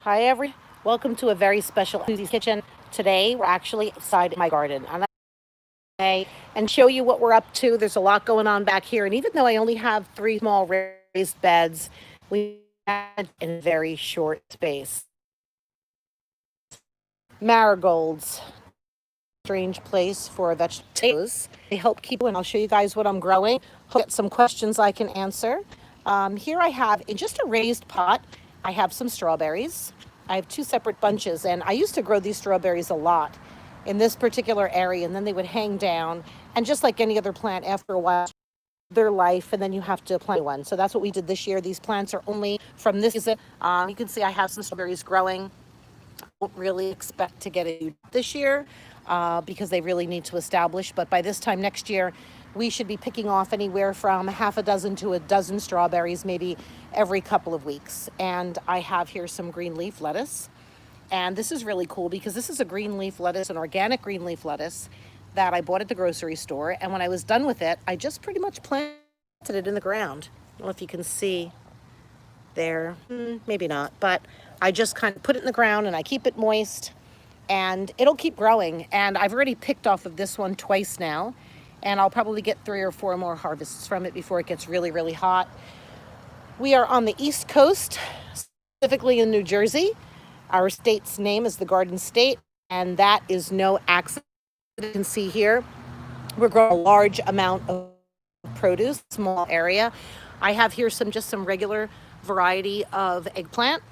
Hi, everyone. Welcome to a very special Susie's Kitchen. Today, we're actually outside my garden. And show you what we're up to. There's a lot going on back here. And even though I only have three small raised beds, we had in a very short space. Marigolds, strange place for vegetables. They help keep, and I'll show you guys what I'm growing. Hope get some questions I can answer. Here I have, in just a raised pot, I have some strawberries. I have two separate bunches, and I used to grow these strawberries a lot in this particular area, and then they would hang down. And just like any other plant, after a while, their life, and then you have to plant one. So that's what we did this year. These plants are only from this season. You can see I have some strawberries growing. Don't really expect to get it this year because they really need to establish. But by this time next year, we should be picking off anywhere from half a dozen to a dozen strawberries, maybe every couple of weeks. And I have here some green leaf lettuce. And this is really cool because this is a green leaf lettuce, an organic green leaf lettuce that I bought at the grocery store. And when I was done with it, I just pretty much planted it in the ground. I don't know if you can see there, maybe not, but I just kind of put it in the ground and I keep it moist and it'll keep growing. And I've already picked off of this one twice now, and I'll probably get 3 or 4 more harvests from it before it gets really, really hot. We are on the East Coast, specifically in New Jersey. Our state's name is the Garden State, and that is no accident. You can see here, we're growing a large amount of produce, small area. I have here some regular variety of eggplant.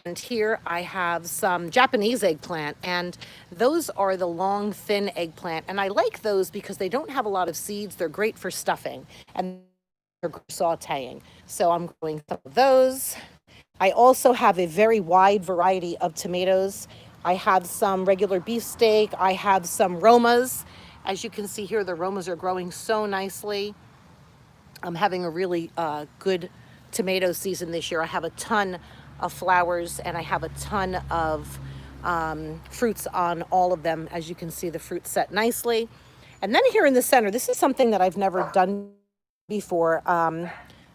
And here I have some Japanese eggplant, and those are the long, thin eggplant. And I like those because they don't have a lot of seeds. They're great for stuffing and they're sauteing. So I'm growing some of those. I also have a very wide variety of tomatoes. I have some regular beefsteak. I have some Romas. As you can see here, the Romas are growing so nicely. I'm having a really good tomato season this year. I have a ton of flowers and I have a ton of fruits on all of them. As you can see, the fruit set nicely. And then here in the center, this is something that I've never done before.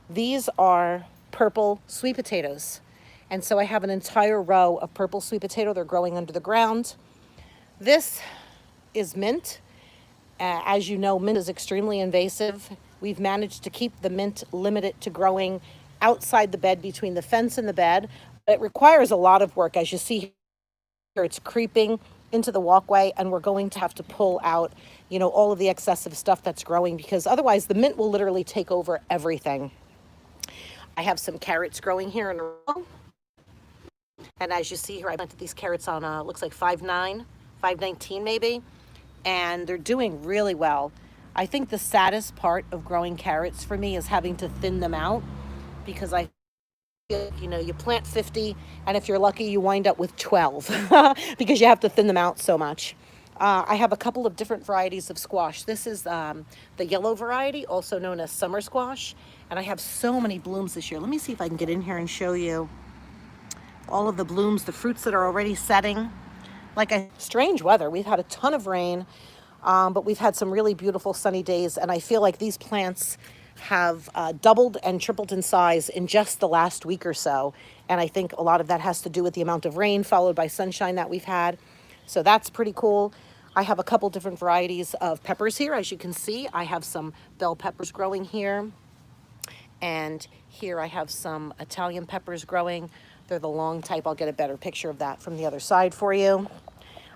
These are purple sweet potatoes. And so I have an entire row of purple sweet potato. They're growing under the ground. This is mint. As you know, mint is extremely invasive. We've managed to keep the mint limited to growing outside the bed between the fence and the bed. But it requires a lot of work. As you see here, it's creeping into the walkway, and we're going to have to pull out, all of the excessive stuff that's growing because otherwise the mint will literally take over everything. I have some carrots growing here in a row. And as you see here, I planted these carrots on, looks like 5'9", 5'19" maybe. And they're doing really well. I think the saddest part of growing carrots for me is having to thin them out because you plant 50 and if you're lucky you wind up with 12 because you have to thin them out so much. I have a couple of different varieties of squash. This is the yellow variety, also known as summer squash. And I have so many blooms this year. Let me see if I can get in here and show you all of the blooms, the fruits that are already setting. Like a strange weather. We've had a ton of rain, but we've had some really beautiful sunny days. And I feel like these plants have doubled and tripled in size in just the last week or so. And I think a lot of that has to do with the amount of rain followed by sunshine that we've had. So that's pretty cool. I have a couple different varieties of peppers here. As you can see, I have some bell peppers growing here. And here I have some Italian peppers growing. They're the long type. I'll get a better picture of that from the other side for you.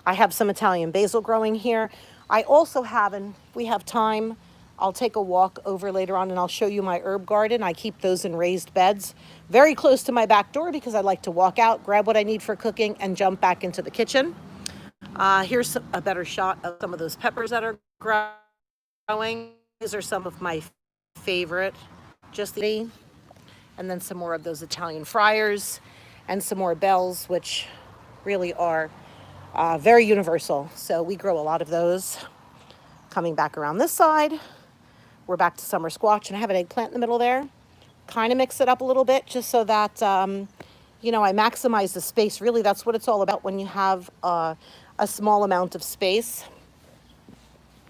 I have some Italian basil growing here. I also have, and we have time, I'll take a walk over later on and I'll show you my herb garden. I keep those in raised beds very close to my back door because I like to walk out, grab what I need for cooking, and jump back into the kitchen. Here's a better shot of some of those peppers that are growing. These are some of my favorite, and then some more of those Italian friars and some more bells, which really are very universal. So we grow a lot of those. Coming back around this side, we're back to summer squash, and I have an eggplant in the middle there. Kind of mix it up a little bit just so that, I maximize the space. Really, that's what it's all about when you have a small amount of space.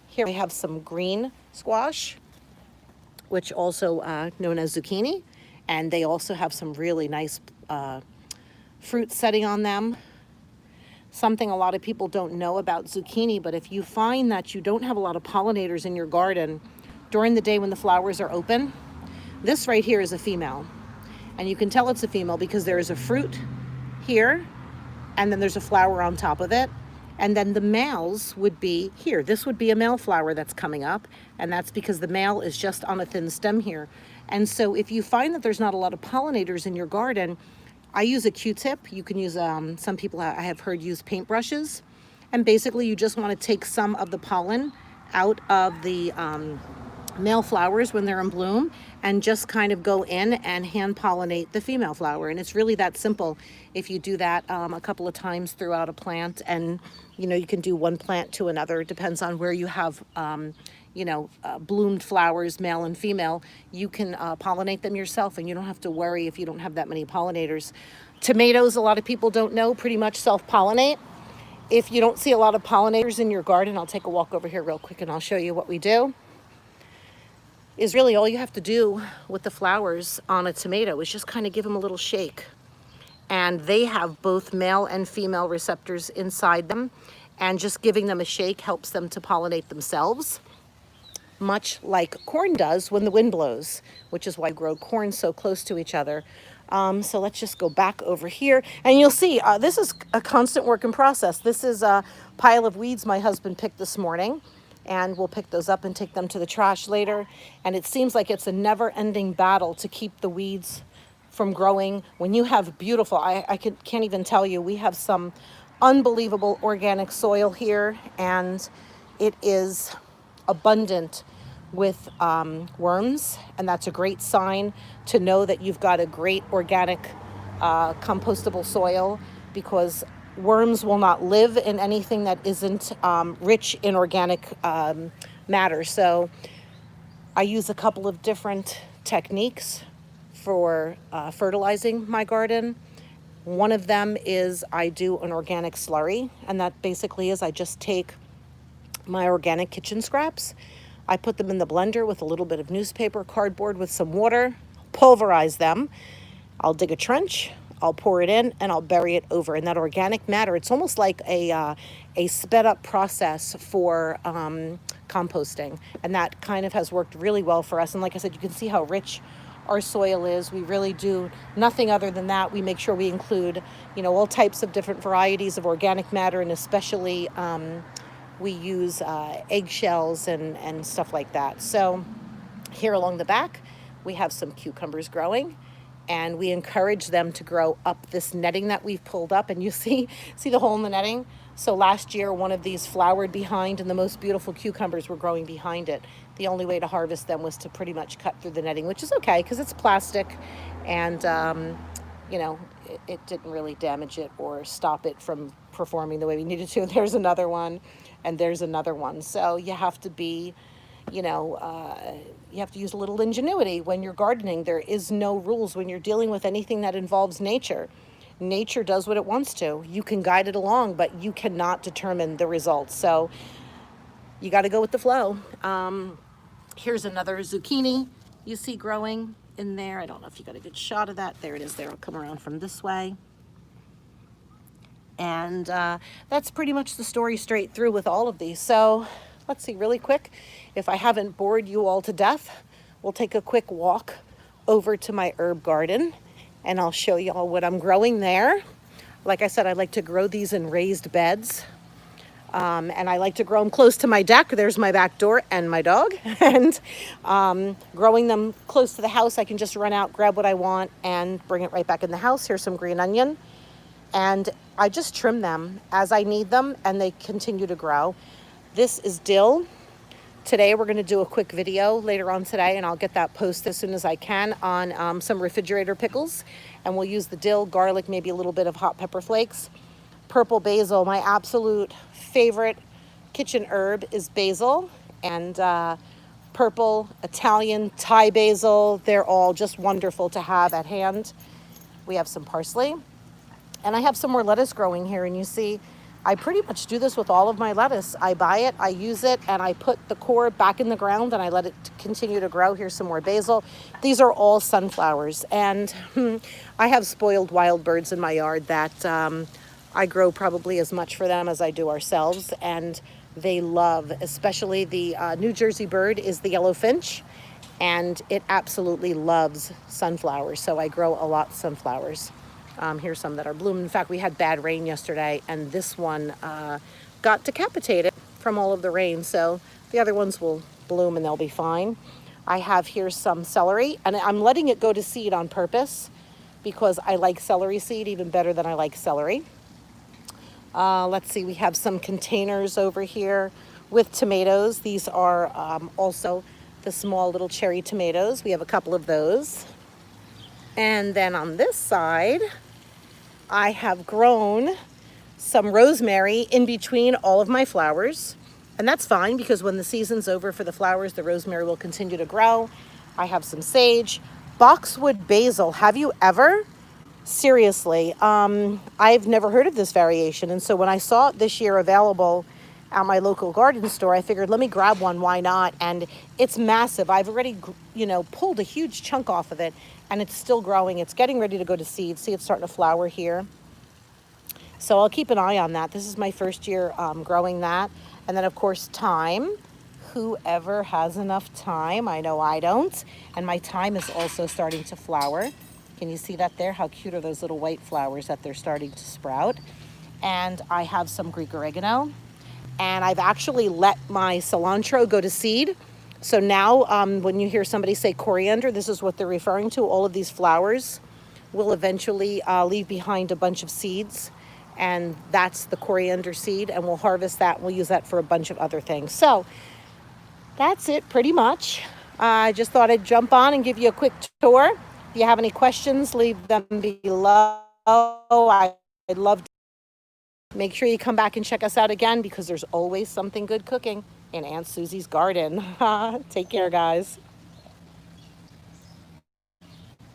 Here we have some green squash, which also known as zucchini. And they also have some really nice fruit setting on them. Something a lot of people don't know about zucchini, but if you find that you don't have a lot of pollinators in your garden during the day when the flowers are open, this right here is a female. And you can tell it's a female because there is a fruit here, and then there's a flower on top of it. And then the males would be here. This would be a male flower that's coming up, and that's because the male is just on a thin stem here. And so if you find that there's not a lot of pollinators in your garden, I use a Q-tip. You can use, some people I have heard use paintbrushes. And basically you just want to take some of the pollen out of the male flowers when they're in bloom and just kind of go in and hand pollinate the female flower. And it's really that simple. If you do that a couple of times throughout a plant, and you can do one plant to another. It depends on where you have bloomed flowers, male and female. You can pollinate them yourself, and you don't have to worry if you don't have that many pollinators. Tomatoes, a lot of people don't know, pretty much self-pollinate. If you don't see a lot of pollinators in your garden, I'll take a walk over here real quick and I'll show you what we do. Is really all you have to do with the flowers on a tomato is just kind of give them a little shake. And they have both male and female receptors inside them, and just giving them a shake helps them to pollinate themselves, much like corn does when the wind blows, which is why I grow corn so close to each other. So let's just go back over here, and you'll see this is a constant work in process. This is a pile of weeds my husband picked this morning, and we'll pick those up and take them to the trash later. And it seems like it's a never-ending battle to keep the weeds from growing. When you have beautiful, I can't even tell you, we have some unbelievable organic soil here, and it is abundant with worms, and that's a great sign to know that you've got a great organic compostable soil, because worms will not live in anything that isn't rich in organic matter. So I use a couple of different techniques for fertilizing my garden. One of them is I do an organic slurry, and that basically is I just take my organic kitchen scraps, I put them in the blender with a little bit of newspaper, cardboard with some water, pulverize them. I'll dig a trench, I'll pour it in, and I'll bury it over. And that organic matter, it's almost like a sped up process for composting. And that kind of has worked really well for us. And like I said, you can see how rich our soil is. We really do nothing other than that. We make sure we include, all types of different varieties of organic matter, and especially we use eggshells and stuff like that. So here along the back, we have some cucumbers growing, and we encourage them to grow up this netting that we've pulled up. And you see the hole in the netting? So last year, one of these flowered behind, and the most beautiful cucumbers were growing behind it. The only way to harvest them was to pretty much cut through the netting, which is okay because it's plastic, and it didn't really damage it or stop it from performing the way we needed to. There's another one, and there's another one. So you have to be, you have to use a little ingenuity when you're gardening. There is no rules when you're dealing with anything that involves nature. Nature does what it wants to. You can guide it along, but you cannot determine the results. So you got to go with the flow. Here's another zucchini you see growing in there. I don't know if you got a good shot of that. There it is there. I'll come around from this way. And that's pretty much the story straight through with all of these. So let's see really quick. If I haven't bored you all to death, we'll take a quick walk over to my herb garden, and I'll show you all what I'm growing there. Like I said, I like to grow these in raised beds. And I like to grow them close to my deck. There's my back door and my dog. And growing them close to the house, I can just run out, grab what I want, and bring it right back in the house. Here's some green onion. And I just trim them as I need them, and they continue to grow. This is dill. Today we're going to do a quick video later on today, and I'll get that posted as soon as I can on some refrigerator pickles. And we'll use the dill, garlic, maybe a little bit of hot pepper flakes. Purple basil, my absolute favorite kitchen herb is basil, and purple, Italian, Thai basil. They're all just wonderful to have at hand. We have some parsley, and I have some more lettuce growing here, and you see I pretty much do this with all of my lettuce. I buy it, I use it, and I put the core back in the ground and I let it continue to grow. Here's some more basil. These are all sunflowers. And I have spoiled wild birds in my yard that I grow probably as much for them as I do ourselves. And they love, especially the New Jersey bird is the yellow finch. And it absolutely loves sunflowers. So I grow a lot of sunflowers. Here's some that are blooming. In fact, we had bad rain yesterday, and this one got decapitated from all of the rain. So the other ones will bloom and they'll be fine. I have here some celery, and I'm letting it go to seed on purpose because I like celery seed even better than I like celery. Let's see, we have some containers over here with tomatoes. These are also the small little cherry tomatoes. We have a couple of those. And then on this side, I have grown some rosemary in between all of my flowers. And that's fine because when the season's over for the flowers, the rosemary will continue to grow. I have some sage. Boxwood basil. Have you ever? Seriously, I've never heard of this variation. And so when I saw it this year available at my local garden store, I figured, let me grab one, why not? And it's massive. I've already, pulled a huge chunk off of it, and it's still growing. It's getting ready to go to seed. See, it's starting to flower here. So I'll keep an eye on that. This is my first year growing that. And then, of course, thyme. Whoever has enough thyme. I know I don't. And my thyme is also starting to flower. Can you see that there? How cute are those little white flowers that they're starting to sprout? And I have some Greek oregano. And I've actually let my cilantro go to seed. So now when you hear somebody say coriander, this is what they're referring to. All of these flowers will eventually leave behind a bunch of seeds. And that's the coriander seed. And we'll harvest that. And we'll use that for a bunch of other things. So that's it pretty much. I just thought I'd jump on and give you a quick tour. If you have any questions, leave them below. I'd love to. Make sure you come back and check us out again because there's always something good cooking in Aunt Susie's garden. Take care, guys.